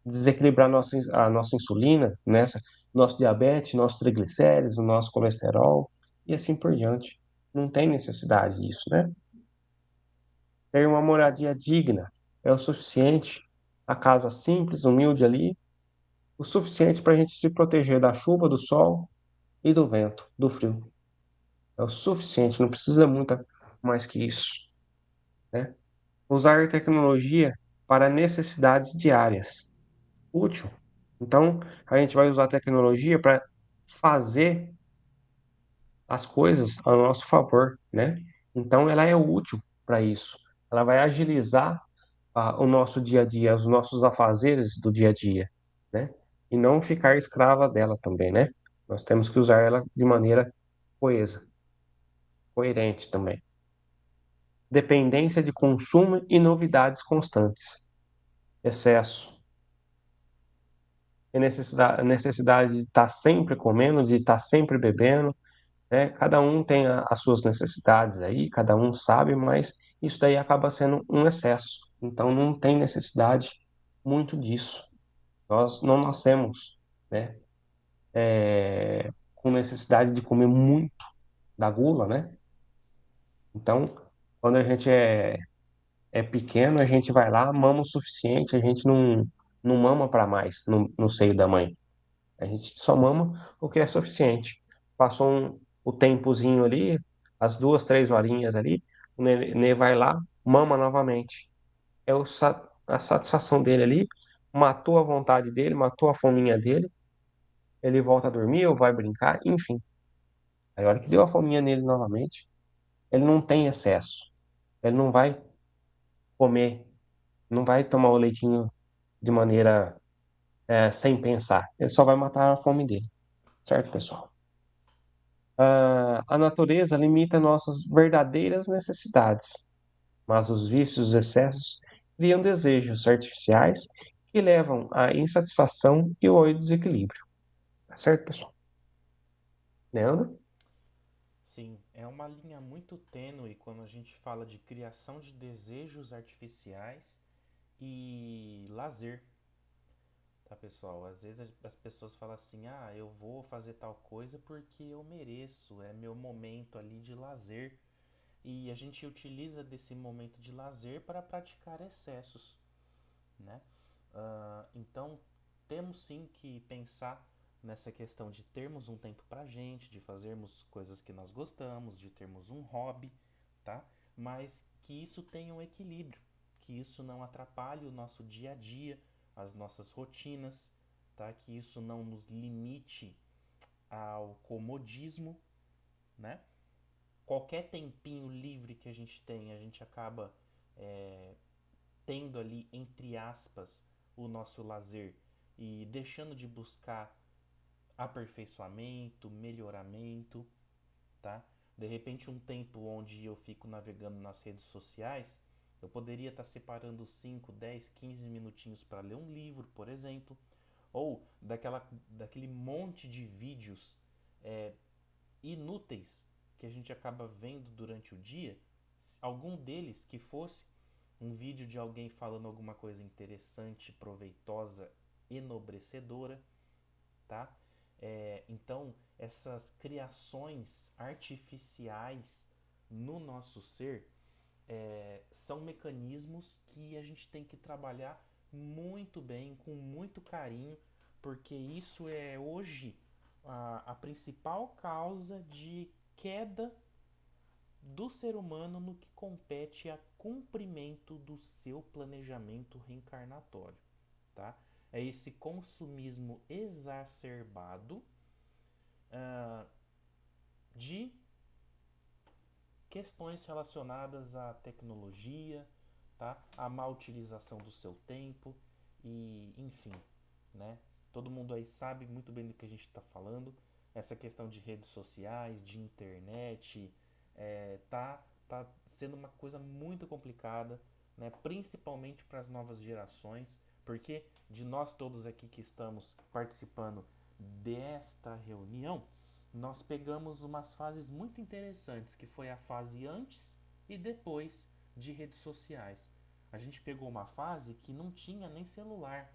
desequilibrar a nossa insulina, nosso diabetes, nosso triglicéridos, o nosso colesterol e assim por diante. Não tem necessidade disso, né? Ter uma moradia digna é o suficiente, a casa simples, humilde ali, o suficiente para a gente se proteger da chuva, do sol e do vento, do frio. É o suficiente, não precisa muito mais que isso, né? Usar tecnologia para necessidades diárias. Útil. Então, a gente vai usar a tecnologia para fazer as coisas a nosso favor, né? Então, ela é útil para isso. Ela vai agilizar o nosso dia a dia, os nossos afazeres do dia a dia, né? E não ficar escrava dela também, né? Nós temos que usar ela de maneira coesa, coerente também. Dependência de consumo e novidades constantes. Excesso. Necessidade de estar sempre comendo, de estar sempre bebendo, né? Cada um tem as suas necessidades aí, cada um sabe, mas isso daí acaba sendo um excesso. Então não tem necessidade muito disso. Nós não nascemos, né, com necessidade de comer muito da gula, né? Então, quando a gente é pequeno, a gente vai lá, mama o suficiente, a gente não mama para mais no seio da mãe. A gente só mama o que é suficiente. Passou o tempozinho ali, as 2, 3 horinhas ali, o nenê vai lá, mama novamente. A satisfação dele ali, matou a vontade dele, matou a fominha dele, ele volta a dormir ou vai brincar, enfim. Aí a hora que deu a fominha nele novamente, ele não tem excesso. Ele não vai comer, não vai tomar o leitinho de maneira sem pensar. Ele só vai matar a fome dele. Certo, pessoal? A natureza limita nossas verdadeiras necessidades, mas os vícios e os excessos criam desejos artificiais que levam à insatisfação e ao desequilíbrio. Tá certo, pessoal? Leandro? Sim, é uma linha muito tênue quando a gente fala de criação de desejos artificiais e lazer, tá, pessoal? Às vezes as pessoas falam assim: ah, eu vou fazer tal coisa porque eu mereço, é meu momento ali de lazer. E a gente utiliza desse momento de lazer para praticar excessos, né? Então, temos sim que pensar nessa questão de termos um tempo pra gente, de fazermos coisas que nós gostamos, de termos um hobby, tá? Mas que isso tenha um equilíbrio, que isso não atrapalhe o nosso dia a dia, as nossas rotinas, tá? Que isso não nos limite ao comodismo, né? Qualquer tempinho livre que a gente tem, a gente acaba tendo ali, entre aspas, o nosso lazer e deixando de buscar aperfeiçoamento, melhoramento, tá? De repente, um tempo onde eu fico navegando nas redes sociais, eu poderia estar separando 5, 10, 15 minutinhos para ler um livro, por exemplo, ou daquele monte de vídeos é, inúteis que a gente acaba vendo durante o dia, algum deles que fosse um vídeo de alguém falando alguma coisa interessante, proveitosa, enobrecedora, tá? Então, essas criações artificiais no nosso ser são mecanismos que a gente tem que trabalhar muito bem, com muito carinho, porque isso é hoje a principal causa de queda do ser humano no que compete a cumprimento do seu planejamento reencarnatório, tá? É esse consumismo exacerbado de questões relacionadas à tecnologia, tá? A má utilização do seu tempo e, enfim, né? Todo mundo aí sabe muito bem do que a gente está falando. Essa questão de redes sociais, de internet, tá sendo uma coisa muito complicada, né? Principalmente para as novas gerações, porque de nós todos aqui que estamos participando desta reunião, nós pegamos umas fases muito interessantes, que foi a fase antes e depois de redes sociais. A gente pegou uma fase que não tinha nem celular,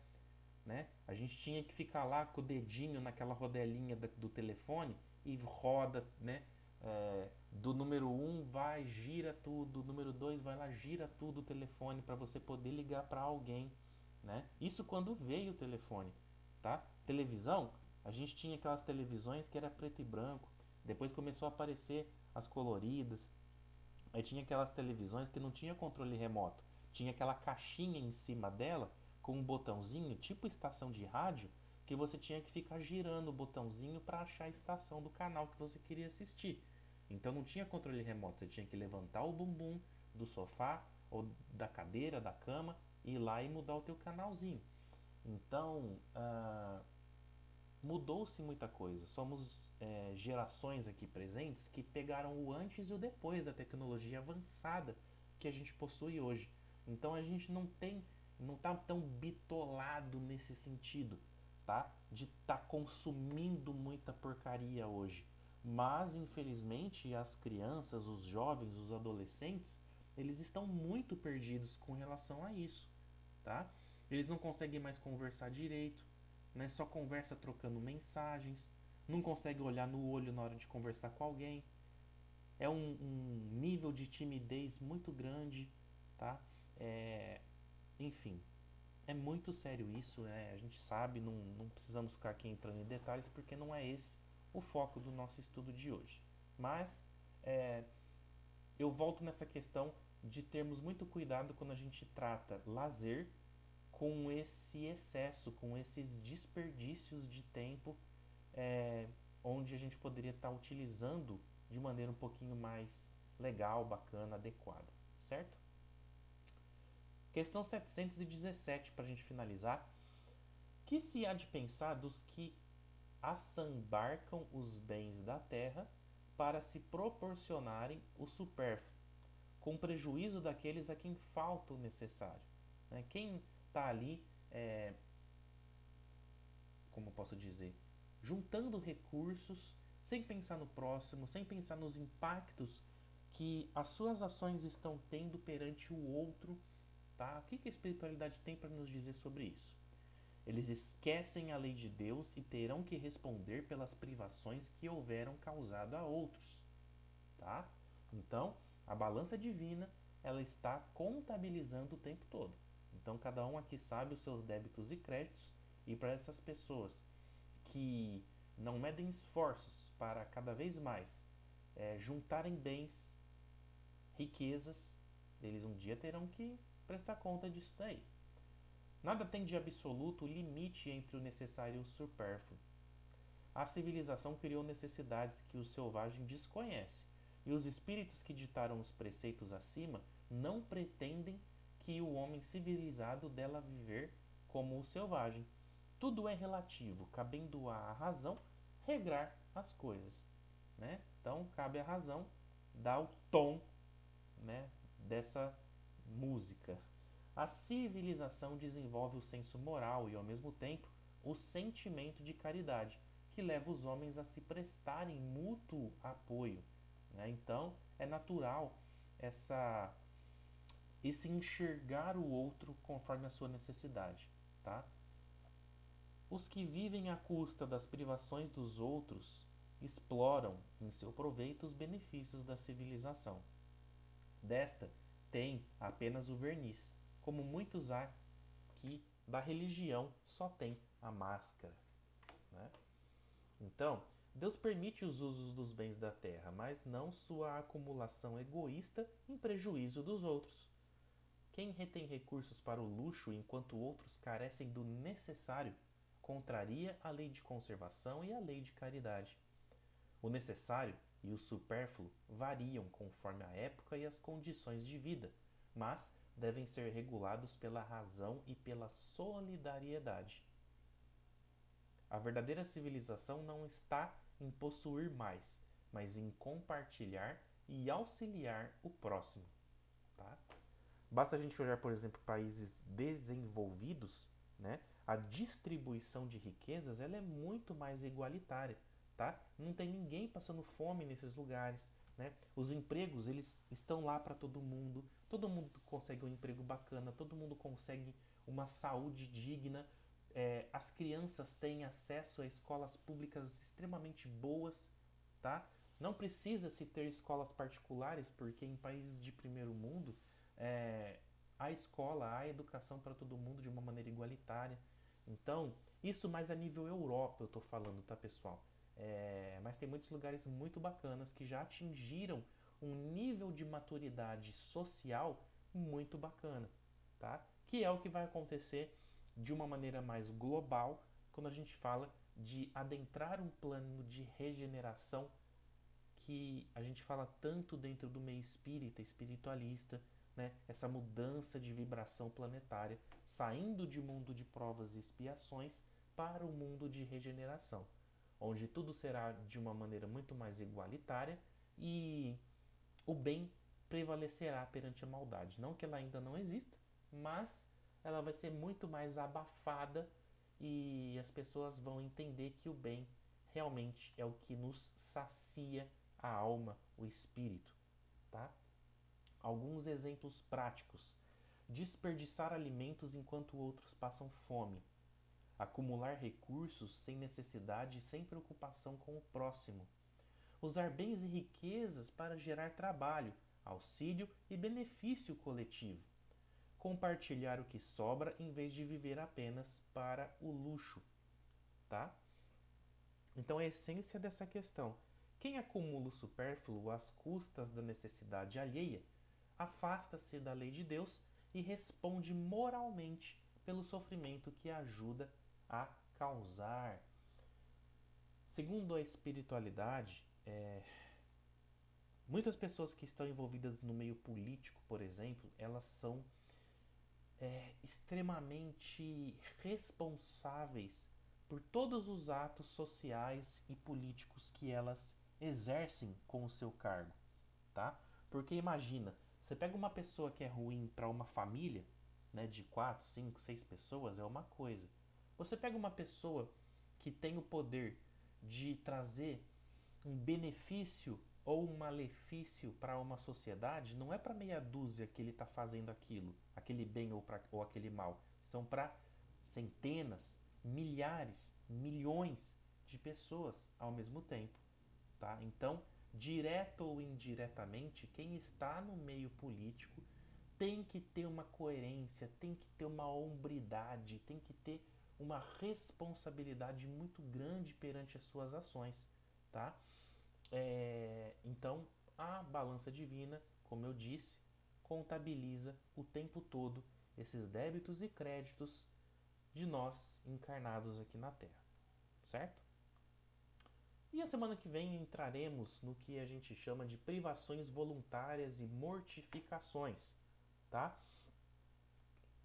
né? A gente tinha que ficar lá com o dedinho naquela rodelinha do telefone e roda, né? Do número um vai, gira tudo, do número 2 vai lá, gira tudo o telefone para você poder ligar para alguém, né? Isso quando veio o telefone, tá? Televisão, a gente tinha aquelas televisões que era preto e branco, depois começou a aparecer as coloridas, aí tinha aquelas televisões que não tinha controle remoto, tinha aquela caixinha em cima dela com um botãozinho, tipo estação de rádio, que você tinha que ficar girando o botãozinho para achar a estação do canal que você queria assistir. Então não tinha controle remoto, você tinha que levantar o bumbum do sofá ou da cadeira, da cama, e ir lá e mudar o teu canalzinho. Então, mudou-se muita coisa. Somos gerações aqui presentes que pegaram o antes e o depois da tecnologia avançada que a gente possui hoje. Então a gente não tá tão bitolado nesse sentido, tá? De estar consumindo muita porcaria hoje. Mas infelizmente as crianças, os jovens, os adolescentes, eles estão muito perdidos com relação a isso, tá? Eles não conseguem mais conversar direito, né? Só conversa trocando mensagens, não consegue olhar no olho na hora de conversar com alguém. É um nível de timidez muito grande, tá? É, enfim, é muito sério isso, né? A gente sabe, não precisamos ficar aqui entrando em detalhes porque não é esse o foco do nosso estudo de hoje. Mas é, eu volto nessa questão de termos muito cuidado quando a gente trata lazer com esse excesso, com esses desperdícios de tempo, é, onde a gente poderia estar utilizando de maneira um pouquinho mais legal, bacana, adequada, certo? Questão 717 para a gente finalizar. Que se há de pensar dos que assambarcam os bens da terra para se proporcionarem o supérfluo, com prejuízo daqueles a quem falta o necessário? Né? Quem está ali, como posso dizer, juntando recursos sem pensar no próximo, sem pensar nos impactos que as suas ações estão tendo perante o outro, tá? O que a espiritualidade tem para nos dizer sobre isso? Eles esquecem a lei de Deus e terão que responder pelas privações que houveram causado a outros, tá? Então, a balança divina, ela está contabilizando o tempo todo. Então, cada um aqui sabe os seus débitos e créditos, e para essas pessoas que não medem esforços para cada vez mais juntarem bens, riquezas, eles um dia terão que prestar conta disso daí. Nada tem de absoluto limite entre o necessário e o supérfluo. A civilização criou necessidades que o selvagem desconhece, e os espíritos que ditaram os preceitos acima não pretendem que o homem civilizado dela viver como o selvagem. Tudo é relativo, cabendo à razão regrar as coisas, né? Então cabe à razão dar o tom, né, dessa música. A civilização desenvolve o senso moral e, ao mesmo tempo, o sentimento de caridade, que leva os homens a se prestarem mútuo apoio, né? Então é natural essa esse enxergar o outro conforme a sua necessidade, tá? Os que vivem à custa das privações dos outros exploram em seu proveito os benefícios da civilização. Desta tem apenas o verniz, como muitos há que da religião só tem a máscara, né? Então, Deus permite os usos dos bens da terra, mas não sua acumulação egoísta em prejuízo dos outros. Quem retém recursos para o luxo enquanto outros carecem do necessário contraria a lei de conservação e a lei de caridade. O necessário e o supérfluo variam conforme a época e as condições de vida, mas devem ser regulados pela razão e pela solidariedade. A verdadeira civilização não está em possuir mais, mas em compartilhar e auxiliar o próximo, tá? Basta a gente olhar, por exemplo, países desenvolvidos, né? A distribuição de riquezas ela é muito mais igualitária, tá? Não tem ninguém passando fome nesses lugares, né? Os empregos eles estão lá para todo mundo consegue um emprego bacana, todo mundo consegue uma saúde digna, as crianças têm acesso a escolas públicas extremamente boas, tá? Não precisa se ter escolas particulares, porque em países de primeiro mundo é, a escola, a educação para todo mundo de uma maneira igualitária. Então, isso mais a nível Europa eu estou falando, tá pessoal? Mas tem muitos lugares muito bacanas que já atingiram um nível de maturidade social muito bacana, tá? Que é o que vai acontecer de uma maneira mais global quando a gente fala de adentrar um plano de regeneração que a gente fala tanto dentro do meio espírita, espiritualista, né? Essa mudança de vibração planetária, saindo de um mundo de provas e expiações para o mundo de regeneração, onde tudo será de uma maneira muito mais igualitária e o bem prevalecerá perante a maldade. Não que ela ainda não exista, mas ela vai ser muito mais abafada e as pessoas vão entender que o bem realmente é o que nos sacia a alma, o espírito, tá? Alguns exemplos práticos: desperdiçar alimentos enquanto outros passam fome, acumular recursos sem necessidade e sem preocupação com o próximo, usar bens e riquezas para gerar trabalho, auxílio e benefício coletivo, compartilhar o que sobra em vez de viver apenas para o luxo, tá? Então a essência dessa questão: quem acumula o supérfluo às custas da necessidade alheia, afasta-se da lei de Deus e responde moralmente pelo sofrimento que ajuda a causar. Segundo a espiritualidade, muitas pessoas que estão envolvidas no meio político, por exemplo, elas são extremamente responsáveis por todos os atos sociais e políticos que elas exercem com o seu cargo, tá? Porque imagina, você pega uma pessoa que é ruim para uma família, né, de 4, 5, 6 pessoas, é uma coisa. Você pega uma pessoa que tem o poder de trazer um benefício ou um malefício para uma sociedade, não é para meia dúzia que ele está fazendo aquilo, aquele bem ou aquele mal. São para centenas, milhares, milhões de pessoas ao mesmo tempo, tá? Então, direto ou indiretamente, quem está no meio político tem que ter uma coerência, tem que ter uma hombridade, tem que ter uma responsabilidade muito grande perante as suas ações, tá? Então, a balança divina, como eu disse, contabiliza o tempo todo esses débitos e créditos de nós encarnados aqui na Terra, certo? E a semana que vem entraremos no que a gente chama de privações voluntárias e mortificações, tá?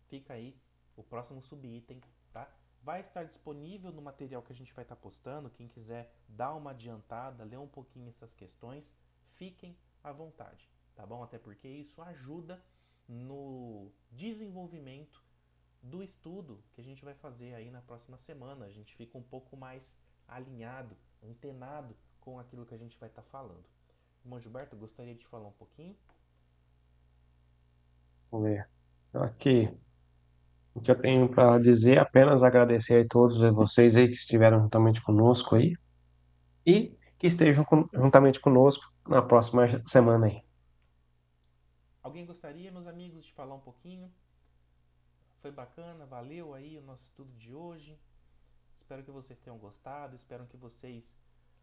Fica aí o próximo subitem, tá? Vai estar disponível no material que a gente vai estar postando. Quem quiser dar uma adiantada, ler um pouquinho essas questões, fiquem à vontade, tá bom? Até porque isso ajuda no desenvolvimento do estudo que a gente vai fazer aí na próxima semana. A gente fica um pouco mais alinhado, antenado com aquilo que a gente vai estar falando. Irmão Gilberto, gostaria de falar um pouquinho? Vamos ver. Aqui, o que eu tenho para dizer é apenas agradecer a todos vocês aí que estiveram juntamente conosco aí e que estejam juntamente conosco na próxima semana aí. Alguém gostaria, meus amigos, de falar um pouquinho? Foi bacana, valeu aí o nosso estudo de hoje. Espero que vocês tenham gostado, espero que vocês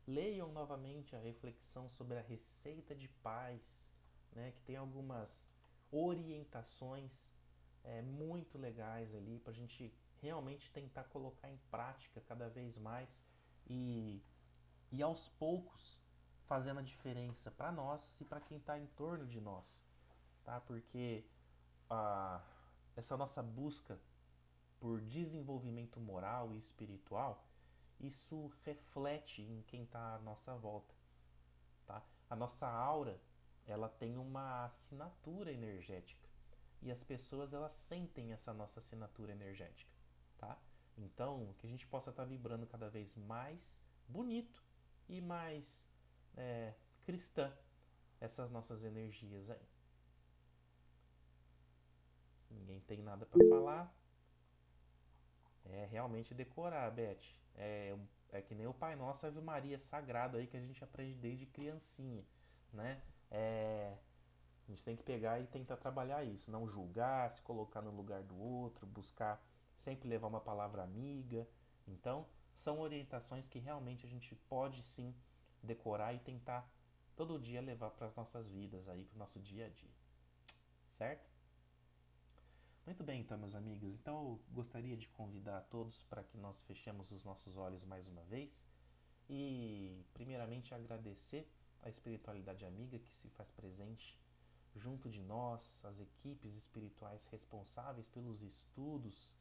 leiam novamente a reflexão sobre a receita de paz, né, que tem algumas orientações muito legais ali para a gente realmente tentar colocar em prática cada vez mais e, e aos poucos fazendo a diferença para nós e para quem está em torno de nós, tá? Porque a, essa nossa busca por desenvolvimento moral e espiritual, isso reflete em quem está à nossa volta, tá? A nossa aura, ela tem uma assinatura energética e as pessoas elas sentem essa nossa assinatura energética, tá? Então, que a gente possa estar vibrando cada vez mais bonito e mais é, cristã essas nossas energias aí. Se ninguém tem nada para falar, é realmente decorar, Beth. É que nem o Pai Nosso Ave Maria sagrado aí que a gente aprende desde criancinha, né? É, a gente tem que pegar e tentar trabalhar isso, não julgar, se colocar no lugar do outro, buscar sempre levar uma palavra amiga. Então, são orientações que realmente a gente pode sim decorar e tentar todo dia levar para as nossas vidas aí, para o nosso dia a dia, certo? Muito bem, então, meus amigos. Então, eu gostaria de convidar a todos para que nós fechemos os nossos olhos mais uma vez e, primeiramente, agradecer a espiritualidade amiga que se faz presente junto de nós, as equipes espirituais responsáveis pelos estudos,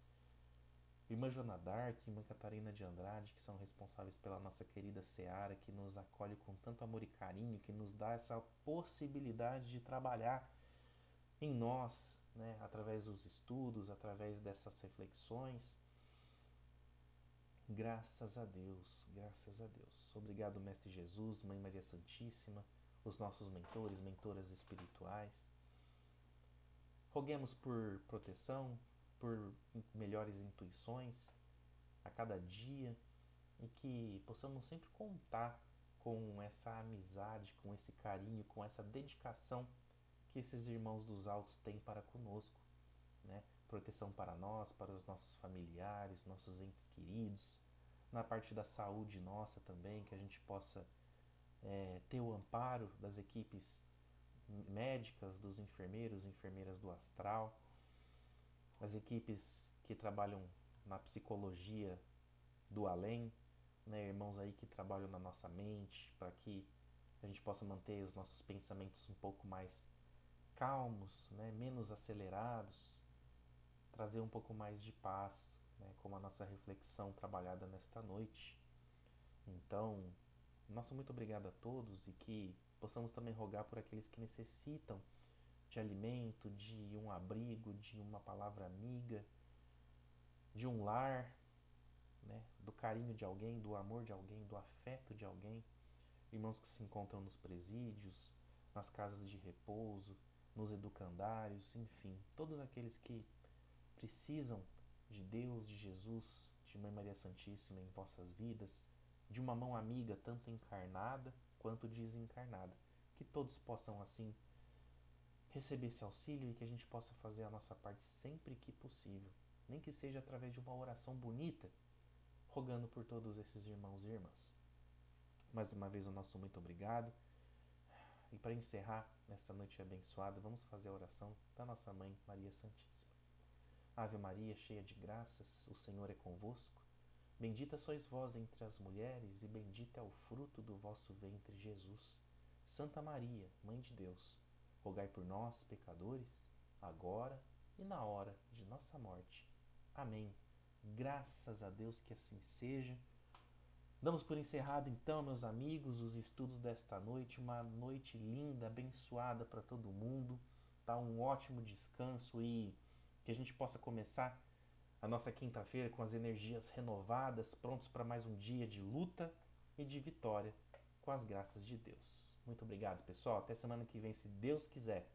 Irmã Joana Dark, Irmã Catarina de Andrade, que são responsáveis pela nossa querida Seara, que nos acolhe com tanto amor e carinho, que nos dá essa possibilidade de trabalhar em nós, né, através dos estudos, através dessas reflexões. Graças a Deus, graças a Deus. Obrigado, Mestre Jesus, Mãe Maria Santíssima, os nossos mentores, mentoras espirituais. Roguemos por proteção, por melhores intuições a cada dia e que possamos sempre contar com essa amizade, com esse carinho, com essa dedicação que esses irmãos dos altos têm para conosco, né? Proteção para nós, para os nossos familiares, nossos entes queridos, na parte da saúde nossa também, que a gente possa ter o amparo das equipes médicas, dos enfermeiros, enfermeiras do astral, as equipes que trabalham na psicologia do além, né, irmãos aí que trabalham na nossa mente, para que a gente possa manter os nossos pensamentos um pouco mais calmos, né, menos acelerados, trazer um pouco mais de paz, né, como a nossa reflexão trabalhada nesta noite. Então, nosso muito obrigado a todos e que possamos também rogar por aqueles que necessitam de alimento, de um abrigo, de uma palavra amiga, de um lar, né, do carinho de alguém, do amor de alguém, do afeto de alguém. Irmãos que se encontram nos presídios, nas casas de repouso, nos educandários, enfim, todos aqueles que precisam de Deus, de Jesus, de Mãe Maria Santíssima em vossas vidas, de uma mão amiga tanto encarnada quanto desencarnada. Que todos possam assim receber esse auxílio e que a gente possa fazer a nossa parte sempre que possível, nem que seja através de uma oração bonita, rogando por todos esses irmãos e irmãs. Mais uma vez o nosso muito obrigado. E para encerrar nesta noite abençoada, vamos fazer a oração da nossa Mãe Maria Santíssima. Ave Maria, cheia de graças, o Senhor é convosco. Bendita sois vós entre as mulheres, e bendito é o fruto do vosso ventre, Jesus. Santa Maria, Mãe de Deus, rogai por nós, pecadores, agora e na hora de nossa morte. Amém. Graças a Deus que assim seja. Damos por encerrado então, meus amigos, os estudos desta noite. Uma noite linda, abençoada para todo mundo. Tá? Um ótimo descanso e que a gente possa começar a nossa quinta-feira com as energias renovadas, prontos para mais um dia de luta e de vitória, com as graças de Deus. Muito obrigado, pessoal. Até semana que vem, se Deus quiser.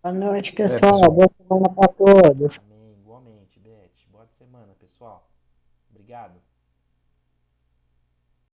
Boa noite, É, pessoal. pessoal. Boa semana para todos. Amém. Igualmente, Beth. Boa semana, pessoal. Obrigado.